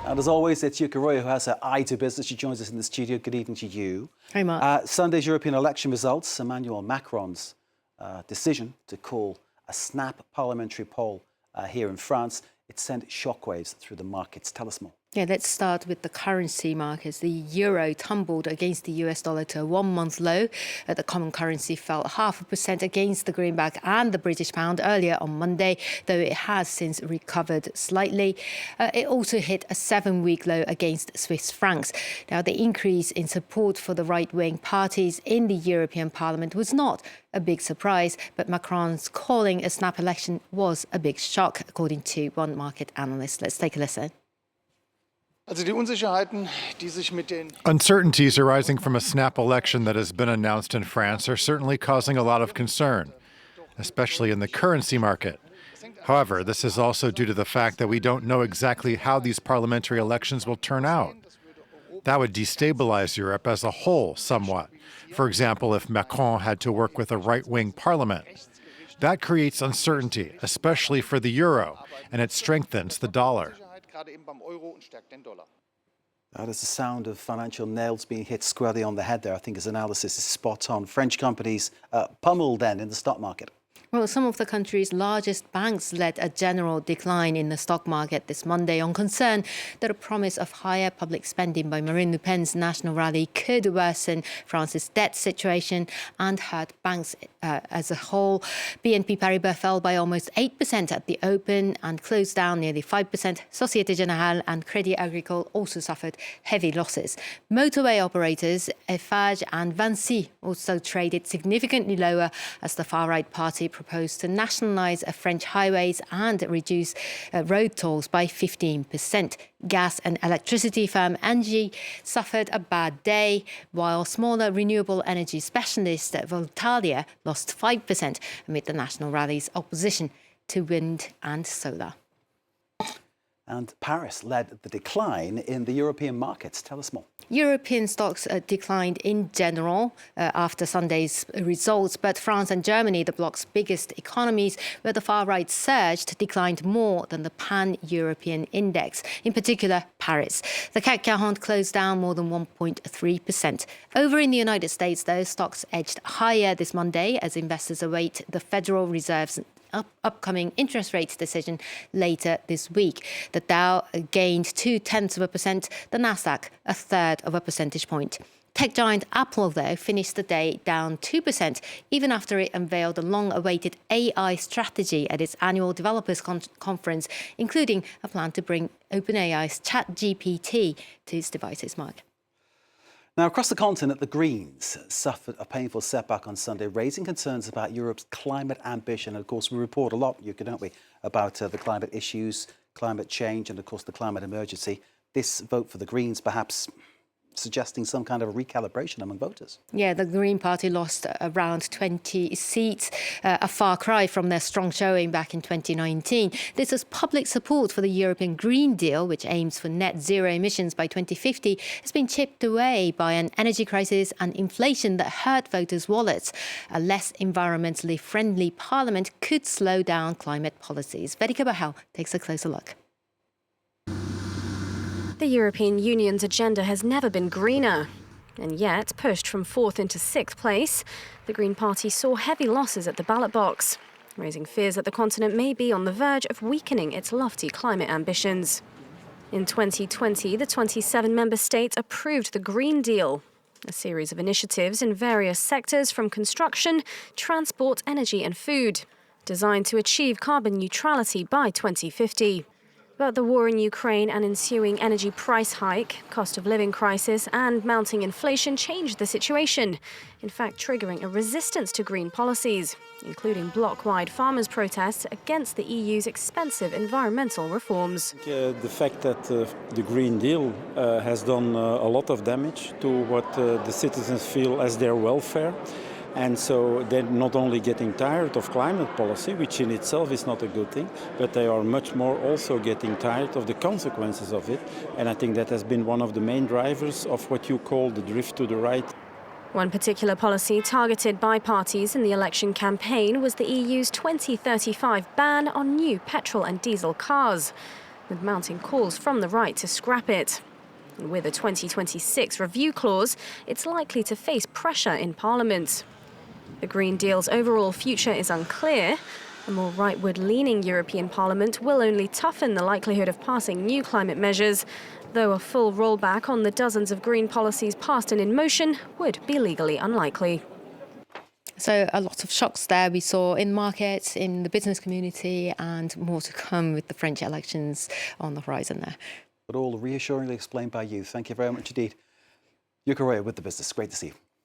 And as always, it's Yuka Roy who has her eye to business. She joins us in the studio. Good evening to you. Hey, Mark. Sunday's European election results, Emmanuel Macron's decision to call a snap parliamentary poll here in France, it sent shockwaves through the markets. Tell us more. Yeah, let's start with the currency markets. The euro tumbled against the US dollar to a one-month low. The common currency fell 0.5% against the greenback and the British pound earlier on Monday, though it has since recovered slightly. It also hit a 7-week low against Swiss francs. Now, the increase in support for the right-wing parties in the European Parliament was not a big surprise, but Macron's calling a snap election was a big shock, according to one market analyst. Let's take a listen. Uncertainties arising from a snap election that has been announced in France are certainly causing a lot of concern, especially in the currency market. However, this is also due to the fact that we don't know exactly how these parliamentary elections will turn out. That would destabilize Europe as a whole somewhat. For example, if Macron had to work with a right-wing parliament. That creates uncertainty, especially for the euro, and it strengthens the dollar. That is the sound of financial nails being hit squarely on the head there. I think his analysis is spot on. French companies pummeled then in the stock market. Well, some of the country's largest banks led a general decline in the stock market this Monday on concern that a promise of higher public spending by Marine Le Pen's National Rally could worsen France's debt situation and hurt banks as a whole. BNP Paribas fell by almost 8% at the open and closed down nearly 5%. Société Générale and Crédit Agricole also suffered heavy losses. Motorway operators Eiffage and Vinci also traded significantly lower as the far-right party proposed to nationalise French highways and reduce road tolls by 15%. Gas and electricity firm Engie suffered a bad day, while smaller renewable energy specialist Voltalia lost 5% amid the National Rally's opposition to wind and solar. And Paris led the decline in the European markets. Tell us more. European stocks declined in general after Sunday's results, but France and Germany, the bloc's biggest economies, where the far-right surged, declined more than the pan-European index, in particular Paris. The CAC 40 closed down more than 1.3%. Over in the United States, though, stocks edged higher this Monday as investors await the Federal Reserve's upcoming interest rate decision later this week. The Dow gained 0.2%, the Nasdaq 0.3 percentage point. Tech giant Apple, though, finished the day down 2%, even after it unveiled a long-awaited AI strategy at its annual developers conference, including a plan to bring OpenAI's ChatGPT to its devices, Mark. Now, across the continent, the Greens suffered a painful setback on Sunday, raising concerns about Europe's climate ambition. And of course, we report a lot, Yuka, don't we, about the climate issues, climate change, and of course, the climate emergency. This vote for the Greens perhaps suggesting some kind of a recalibration among voters. Yeah, the Green Party lost around 20 seats, a far cry from their strong showing back in 2019. This is public support for the European Green Deal, which aims for net zero emissions by 2050, has been chipped away by an energy crisis and inflation that hurt voters' wallets. A less environmentally friendly parliament could slow down climate policies. Vedika Bahal takes a closer look. The European Union's agenda has never been greener. And yet, pushed from 4th into 6th place, the Green Party saw heavy losses at the ballot box, raising fears that the continent may be on the verge of weakening its lofty climate ambitions. In 2020, the 27 member states approved the Green Deal, a series of initiatives in various sectors from construction, transport, energy and food, designed to achieve carbon neutrality by 2050. But the war in Ukraine and ensuing energy price hike, cost of living crisis and mounting inflation changed the situation, in fact triggering a resistance to green policies, including bloc-wide farmers' protests against the EU's expensive environmental reforms. The fact that the Green Deal has done a lot of damage to what the citizens feel as their welfare. And so they're not only getting tired of climate policy, which in itself is not a good thing, but they are much more also getting tired of the consequences of it. And I think that has been one of the main drivers of what you call the drift to the right. One particular policy targeted by parties in the election campaign was the EU's 2035 ban on new petrol and diesel cars. with mounting calls from the right to scrap it. And with a 2026 review clause, it's likely to face pressure in Parliament. The Green Deal's overall future is unclear. A more rightward-leaning European Parliament will only toughen the likelihood of passing new climate measures, though a full rollback on the dozens of green policies passed and in motion would be legally unlikely. So a lot of shocks there we saw in markets, in the business community, and more to come with the French elections on the horizon there. But all reassuringly explained by you. Thank you very much indeed. You're with the business. Great to see you.